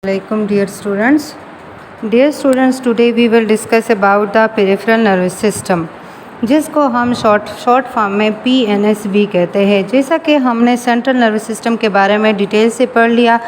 Assalamualaikum dear students, today we will discuss about the peripheral nervous system, जिसको हम short form में PNS भी कहते हैं। जैसा कि हमने सेंट्रल नर्वस सिस्टम के बारे में डिटेल से पढ़ लिया।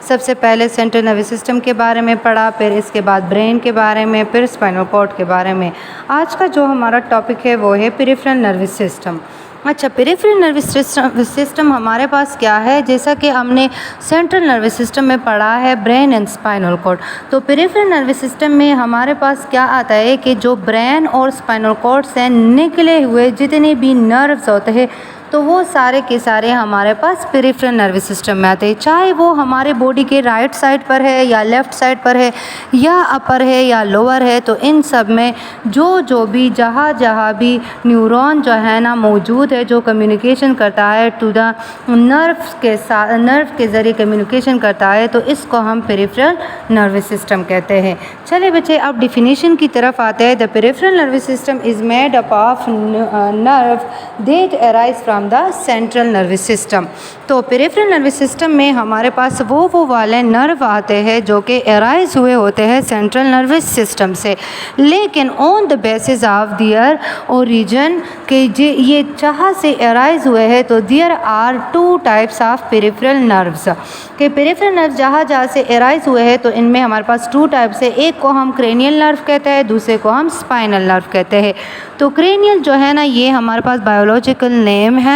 सबसे पहले सेंट्रल नर्वस सिस्टम के बारे में पढ़ा, फिर इसके बाद ब्रेन के बारे में, फिर स्पाइनल कॉर्ड के बारे में। आज का जो हमारा टॉपिक है वो है पेरिफेरल नर्वस सिस्टम। अच्छा, पेरिफेरल नर्वस सिस्टम हमारे पास क्या है? जैसा कि हमने सेंट्रल नर्वस सिस्टम में पढ़ा है ब्रेन एंड स्पाइनल कॉर्ड, तो पेरिफेरल नर्वस सिस्टम में हमारे पास क्या आता है कि जो ब्रेन और स्पाइनल कॉर्ड से निकले हुए जितने भी नर्व्स होते हैं तो वो सारे के सारे हमारे पास पेरिफेरल नर्वस सिस्टम में आते हैं। चाहे वो हमारे बॉडी के राइट साइड पर है या लेफ़्ट साइड पर है या अपर है या लोअर है, तो इन सब में जो भी जहाँ भी न्यूरॉन जो है ना मौजूद है, जो कम्युनिकेशन करता है टू द नर्व के ज़रिए कम्युनिकेशन करता है, तो इसको हम पेरिफेरल नर्वस सिस्टम कहते हैं। चलिए बच्चे, अब डिफिनीशन की तरफ आते हैं। The peripheral nervous system is made up of nerve that arise from the central nervous system. तो पेरिफेरल नर्वस सिस्टम में हमारे पास वो वाले नर्व आते हैं जो कि अराइज हुए होते हैं सेंट्रल नर्वस सिस्टम से, लेकिन on the basis of their origin के ये जहाँ से अराइज हुए हैं, तो there are two types of peripheral nerves के पेरिफेरल नर्व जहाँ से अराइज हुए हैं, तो इनमें हमारे पास टू टाइप्स है। एक को हम क्रेनियल नर्व कहते हैं, दूसरे को हम स्पाइनल नर्व कहते हैं। तो क्रेनियल जो है ना, ये हमारे पास बायोलॉजिकल नेम है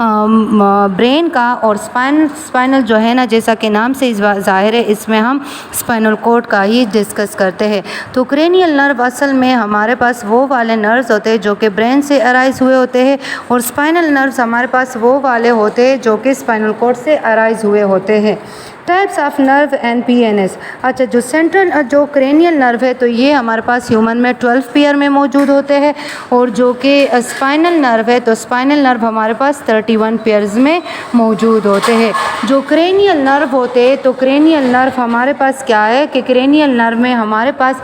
ब्रेन का, और स्पाइनल जो है ना, जैसा कि नाम से ज़ाहिर है, इसमें हम स्पाइनल कॉर्ड का ही डिस्कस करते हैं। तो क्रेनियल नर्व असल में हमारे पास वो वाले नर्व्स होते हैं जो कि ब्रेन से अराइज हुए होते हैं, और स्पाइनल नर्व्स हमारे पास वो वाले होते हैं जो कि स्पाइनल कॉर्ड से अराइज हुए होते हैं। Types of nerve and PNS। अच्छा, जो क्रेनियल नर्व है, तो ये हमारे पास ह्यूमन में 12 पेयर में मौजूद होते हैं, और जो कि स्पाइनल नर्व है, तो स्पाइनल नर्व हमारे पास 31 पेयर्स में मौजूद होते हैं। जो क्रेनियल नर्व होते हैं, तो क्रेनियल नर्व हमारे पास क्या है कि क्रेनियल नर्व में हमारे पास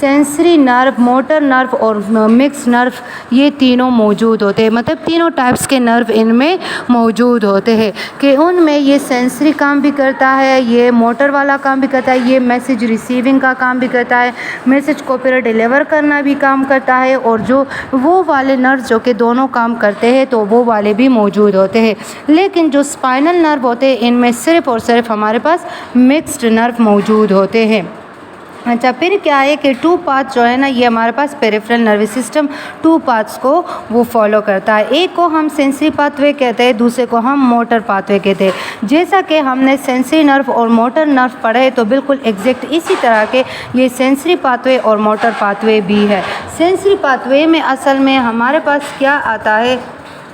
सेंसरी नर्व, मोटर नर्व और मिक्स नर्व, ये तीनों मौजूद होते हैं। मतलब तीनों टाइप्स के नर्व इनमें मौजूद होते हैं कि उनमें ये सेंसरी काम भी करता है, ये मोटर वाला काम भी करता है, ये मैसेज रिसीविंग का काम भी करता है, मैसेज को फिर डिलीवर करना भी काम करता है, और जो वो वाले नर्व जो कि दोनों काम करते हैं, तो वो वाले भी मौजूद होते हैं। लेकिन जो स्पाइनल नर्व होते हैं, इनमें सिर्फ़ और सिर्फ हमारे पास मिक्स्ड नर्व मौजूद होते हैं। अच्छा, फिर क्या है कि टू पाथ जो है ना, ये हमारे पास peripheral nervous system two paths को वो फॉलो करता है। एक को हम सेंसरी पाथवे कहते हैं, दूसरे को हम मोटर पाथवे कहते हैं। जैसा कि हमने सेंसरी नर्व और मोटर नर्व पढ़े, तो बिल्कुल एग्जैक्ट इसी तरह के ये सेंसरी पाथवे और मोटर पाथवे भी है। सेंसरी पाथवे में असल में हमारे पास क्या आता है,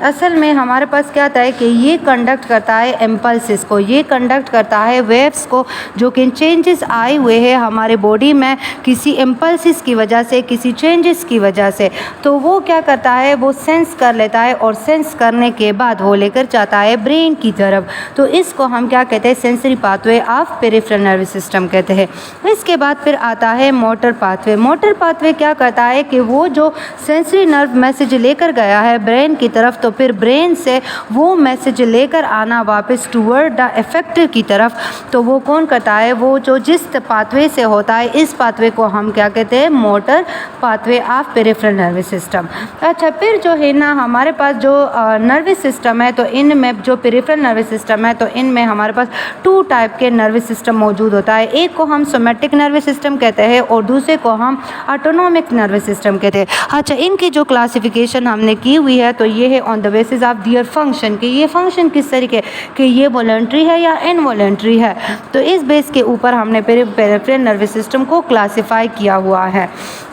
असल में हमारे पास क्या आता है कि ये कंडक्ट करता है इम्पल्सिस को, ये कंडक्ट करता है वेव्स को, जो कि चेंजेस आए हुए हैं हमारे बॉडी में किसी इम्पल्सिस की वजह से, किसी चेंजेस की वजह से, तो वो क्या करता है, वो सेंस कर लेता है, और सेंस करने के बाद वो लेकर जाता है ब्रेन की तरफ। तो इसको हम क्या कहते हैं, sensory pathway of peripheral nervous system कहते हैं। इसके बाद फिर आता है मोटर पाथवे। मोटर पाथवे क्या करता है कि वो जो सेंसरी नर्व मैसेज लेकर गया है ब्रेन की तरफ, तो फिर ब्रेन से वो मैसेज लेकर आना वापस टूवर्ड द इफेक्टर की तरफ, तो वो कौन करता है, वो जो जिस पाथवे से होता है, इस पाथवे को हम क्या कहते हैं, motor pathway of peripheral nervous system. अच्छा, फिर जो है ना हमारे पास जो नर्वस सिस्टम है, तो इनमें जो पेरिफेरल नर्वस सिस्टम है, तो इनमें हमारे पास टू टाइप के नर्वस सिस्टम मौजूद होता है। एक को हम सोमैटिक नर्वस सिस्टम कहते हैं, और दूसरे को हम ऑटोनोमिक नर्वस सिस्टम कहते हैं। अच्छा, इनकी जो क्लासिफिकेशन हमने की हुई है, तो ये है on the basis of their function, कि ये फंक्शन किस तरीके कि ये वॉलंटरी है या इनवॉलंटरी है। तो इस बेस के ऊपर हमने पेरिफेरल नर्वस सिस्टम को क्लासिफाई किया हुआ है।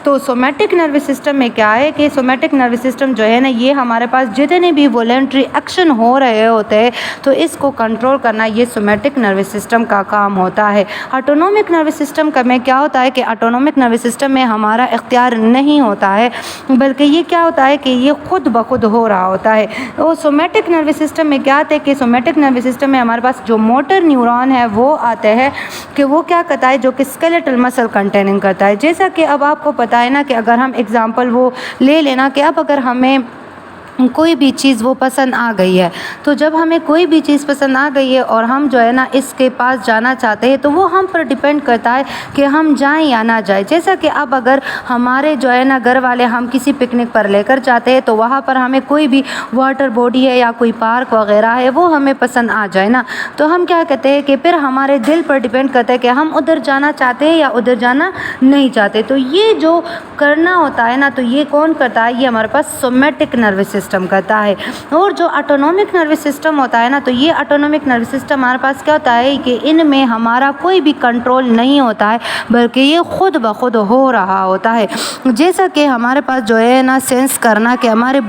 तो सोमैटिक नर्वस सिस्टम में क्या है कि सोमैटिक नर्वस सिस्टम जो है ना, ये हमारे पास जितने भी वॉलंटरी एक्शन हो रहे होते हैं, तो इसको कंट्रोल करना ये सोमैटिक नर्वस सिस्टम का काम होता है। ऑटोनोमिक नर्वस सिस्टम का में क्या होता है कि ऑटोनोमिक नर्वस सिस्टम में हमारा इख्तियार नहीं होता है, बल्कि ये क्या होता है कि ये खुद ब खुद हो रहा होता है। तो सोमैटिक नर्वस सिस्टम में क्या आता है कि सोमैटिक नर्वस सिस्टम में हमारे पास जो मोटर न्यूरॉन है वो आते हैं कि वो क्या करता है, जो कि स्केलेटल मसल कंटेनिंग करता है। जैसा कि अब आपको पता है ना कि अगर हम एग्जांपल वो ले लेना कि अब अगर हमें कोई भी चीज़ वो पसंद आ गई है। तो जब हमें कोई भी चीज़ पसंद आ गई है और हम जो है ना इसके पास जाना चाहते हैं, तो वो हम पर डिपेंड करता है कि हम जाएं या ना जाएं। जैसा कि अब अगर हमारे जो है ना घर वाले हम किसी पिकनिक पर लेकर जाते हैं, तो वहाँ पर हमें कोई भी वाटर बॉडी है या कोई पार्क वगैरह है वो हमें पसंद आ जाए ना, तो हम क्या कहते हैं कि फिर हमारे दिल पर डिपेंड करता है कि हम उधर जाना चाहते हैं या उधर जाना नहीं चाहते। तो ये जो करना होता है ना, तो ये कौन करता है? ये हमारे पास सोमैटिक नर्वस सिस्टम करता है। और जो ऑटोनॉमिक नर्वस सिस्टम होता है ना, तो ये ऑटोनॉमिक नर्वस सिस्टम हमारे पास क्या होता है कि इनमें हमारा कोई भी कंट्रोल नहीं होता है, बल्कि ये खुद ब खुद हो रहा होता है। जैसा कि हमारे पास जो है ना सेंस करना कि हमारे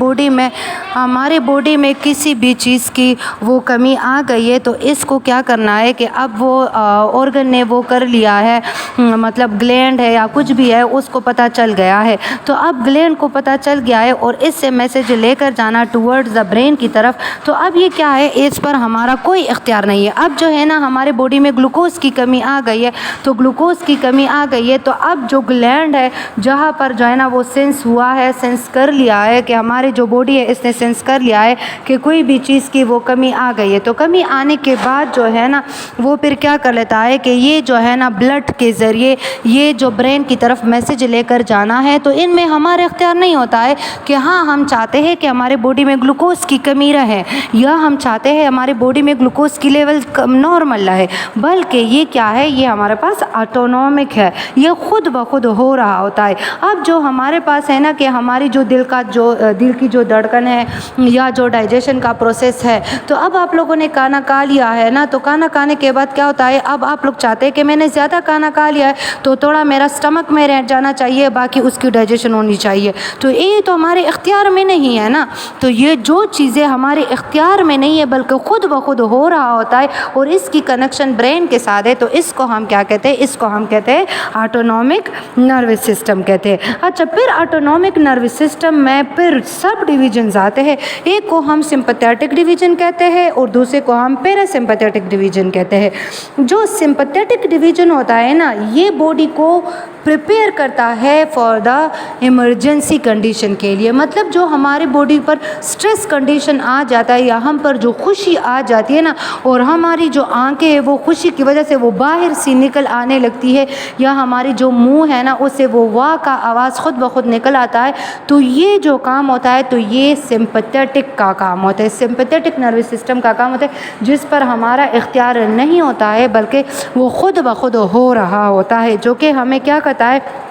बॉडी में किसी भी चीज़ की वो कमी आ गई है, तो इसको क्या करना है कि अब वो ऑर्गन ने वो कर लिया है, मतलब ग्लैंड है या कुछ भी है उसको पता चल गया है। तो अब ग्लैंड को पता चल गया है और इससे मैसेज लेकर जाना टूवर्ड्स द ब्रेन की तरफ। तो अब ये क्या है, इस पर हमारा कोई इख्तियार नहीं है। अब जो है ना हमारे बॉडी में ग्लूकोज की कमी आ गई है, तो ग्लूकोज की कमी आ गई है, तो अब जो ग्लैंड है जहाँ पर जो है ना वो सेंस हुआ है, सेंस कर लिया है कि हमारी जो बॉडी है इसने सेंस कर लिया है कि कोई भी चीज़ की वो कमी आ गई है। तो कमी आने के बाद जो है ना वो फिर क्या कर लेता है कि ये जो है ना ब्लड के ज़रिए ये जो ब्रेन की तरफ मैसेज लेकर जाना है। तो इनमें हमारा इख्तियार नहीं होता है कि हाँ हम चाहते हैं कि हमारे बॉडी में ग्लूकोज की कमी रहे या हम चाहते हैं हमारे बॉडी में ग्लूकोज की लेवल नॉर्मल रहे, बल्कि ये क्या है, ये हमारे पास ऑटोनॉमिक है, ये खुद ब खुद हो रहा होता है। अब जो हमारे पास है ना कि हमारी जो दिल की जो धड़कन है या जो डाइजेशन का प्रोसेस है, तो अब आप लोगों ने खाना खा लिया है ना, तो खाना खाने के बाद क्या होता है, अब आप लोग चाहते हैं कि मैंने ज़्यादा खाना खा लिया है तो थोड़ा मेरा स्टमक में रह जाना चाहिए, बाकी उसकी डाइजेशन होनी चाहिए। तो ये तो हमारे इख्तियार में नहीं है ना। तो ये जो चीज़ें हमारे इख्तियार में नहीं है बल्कि खुद ब खुद हो रहा होता है और इसकी कनेक्शन ब्रेन के साथ है, तो इसको हम क्या कहते हैं, इसको हम कहते हैं ऑटोनॉमिक नर्वस सिस्टम कहते हैं। अच्छा, फिर ऑटोनॉमिक नर्वस सिस्टम में फिर सब डिवीजन्स आते हैं। एक को हम सिंपैथेटिक डिवीजन कहते हैं और दूसरे को हम पैरासिम्पैथेटिक डिवीजन कहते हैं। जो सिंपैथेटिक डिवीजन होता है ना, ये बॉडी को प्रिपेयर करता है फॉर द इमरजेंसी कंडीशन के लिए। मतलब जो हमारे बॉडी पर स्ट्रेस कंडीशन आ जाता है या हम पर जो खुशी आ जाती है ना, और हमारी जो आंखें हैं वो खुशी की वजह से वो बाहर सी निकल आने लगती है, या हमारी जो मुंह है ना उससे वो वाह का आवाज़ खुद ब खुद निकल आता है, तो ये जो काम होता है तो ये सिंपैथेटिक का काम होता है, सिंपैथेटिक नर्वस सिस्टम का काम होता है, जिस पर हमारा इख्तियार नहीं होता है बल्कि वो खुद ब खुद हो रहा होता है, जो कि हमें क्या करता है,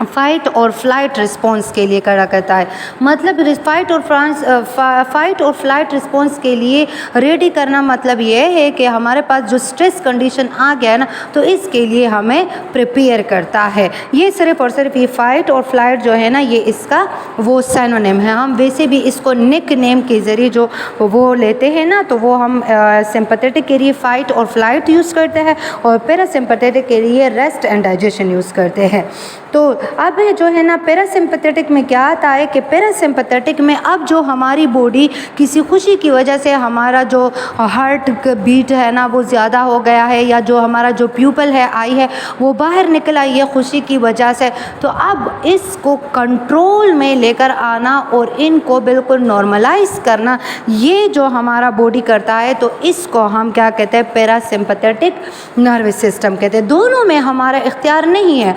फ़ाइट और फ्लाइट रिस्पॉन्स के लिए करा करता है। मतलब फ़ाइट और फ्लाइट रिस्पॉन्स के लिए रेडी करना, मतलब ये है कि हमारे पास जो स्ट्रेस कंडीशन आ गया है ना, तो इसके लिए हमें प्रिपेयर करता है। ये सिर्फ़ और सिर्फ ये फ़ाइट और फ्लाइट जो है ना, ये इसका वो सिनोनिम है। हम वैसे भी इसको निक नेम के ज़रिए जो वो लेते हैं ना, तो वो हम सिंपैथेटिक के लिए फ़ाइट और फ्लाइट यूज़ करते हैं और पैरासिम्पैथेटिक के लिए रेस्ट एंड डाइजेशन यूज़ करते हैं। तो अब जो है ना पैरासिम्पैथेटिक में क्या आता है कि पैरासिम्पैथेटिक में अब जो हमारी बॉडी किसी खुशी की वजह से हमारा जो हार्ट बीट है ना वो ज़्यादा हो गया है, या जो हमारा जो प्यूपल है आई है वो बाहर निकल आई है खुशी की वजह से, तो अब इसको कंट्रोल में लेकर आना और इनको बिल्कुल नॉर्मलाइज करना, ये जो हमारा बॉडी करता है, तो इसको हम क्या कहते हैं, पैरासिम्पैथेटिक नर्वस सिस्टम कहते हैं। दोनों में हमारा इख्तियार नहीं है।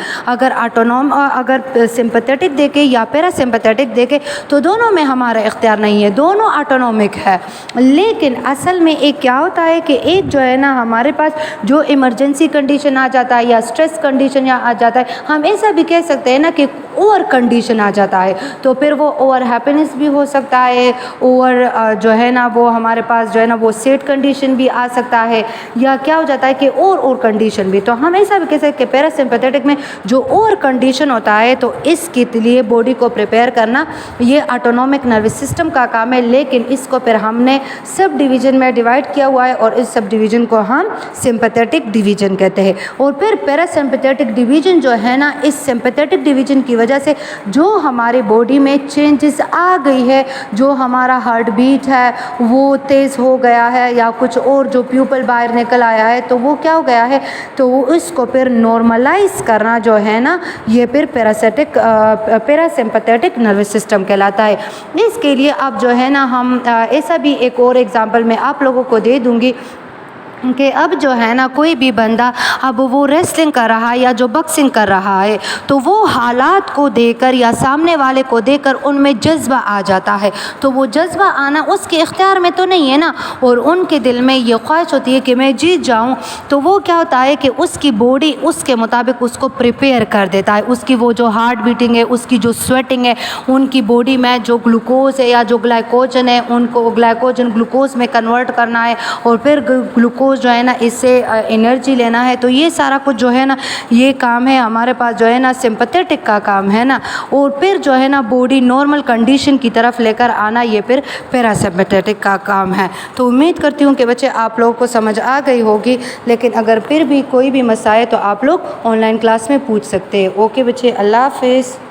अगर सिंपैथेटिक देखे या पैरासिम्पैथेटिक देखे तो दोनों में हमारा इख्तियार नहीं है, दोनों ऑटोनॉमिक है। लेकिन असल में एक क्या होता है कि एक जो है ना हमारे पास जो इमरजेंसी कंडीशन आ जाता है या स्ट्रेस कंडीशन या आ जाता है, हम ऐसा भी कह सकते हैं ना कि ओवर कंडीशन आ जाता है, तो फिर वो ओवर हैप्पीनेस भी हो सकता है, ओवर जो है ना वो हमारे पास जो है ना वो सैड कंडीशन भी आ सकता है, या क्या हो जाता है कि और कंडीशन भी। तो हम ऐसा भी कह सकते हैं कि पैरासिम्पैथेटिक में जो और कंडीशन होता है तो इसके लिए बॉडी को प्रिपेयर करना ये ऑटोनॉमिक नर्वस सिस्टम का काम है। लेकिन इसको फिर हमने सब डिवीज़न में डिवाइड किया हुआ है और इस सब डिवीज़न को हम सिंपैथेटिक डिवीज़न कहते हैं। और फिर पैरासिम्पैथेटिक डिवीज़न जो है ना, इस सिंपैथेटिक डिवीज़न की वजह वजह से जो हमारे बॉडी में चेंजेस आ गई है, जो हमारा हार्ट बीट है वो तेज़ हो गया है या कुछ और जो प्यूपल बाहर निकल आया है, तो वो क्या हो गया है, तो वो इसको फिर नॉर्मलाइज करना जो है ना, ये फिर पैरासिम्पथेटिक नर्वस सिस्टम कहलाता है। इसके लिए अब जो है ना हम ऐसा भी एक और एग्जांपल मैं आप लोगों को दे दूंगी कि अब जो है ना कोई भी बंदा अब वो रेसलिंग कर रहा है या जो बॉक्सिंग कर रहा है, तो वो हालात को देखकर या सामने वाले को देखकर उनमें जज्बा आ जाता है। तो वो जज्बा आना उसके इख्तियार में तो नहीं है ना, और उनके दिल में ये ख्वाहिश होती है कि मैं जीत जाऊं। तो वो क्या होता है कि उसकी बॉडी उसके मुताबिक उसको प्रिपेयर कर देता है। उसकी वो जो हार्ट बीटिंग है, उसकी जो स्वेटिंग है, उनकी बॉडी में जो ग्लूकोज है या जो ग्लाइकोजन है, उनको ग्लाइकोजन ग्लूकोज में कन्वर्ट करना है और फिर ग्लूकोज जो है ना इससे एनर्जी लेना है। तो ये सारा कुछ जो है ना ये काम है हमारे पास जो है ना सिंपैथेटिक का काम है ना, और फिर जो है ना बॉडी नॉर्मल कंडीशन की तरफ लेकर आना ये फिर पैरासिम्पैथेटिक का काम है। तो उम्मीद करती हूँ कि बच्चे आप लोगों को समझ आ गई होगी, लेकिन अगर फिर भी कोई भी मसाइल तो आप लोग ऑनलाइन क्लास में पूछ सकते हैं। ओके बच्चे, अल्लाह हाफिज़।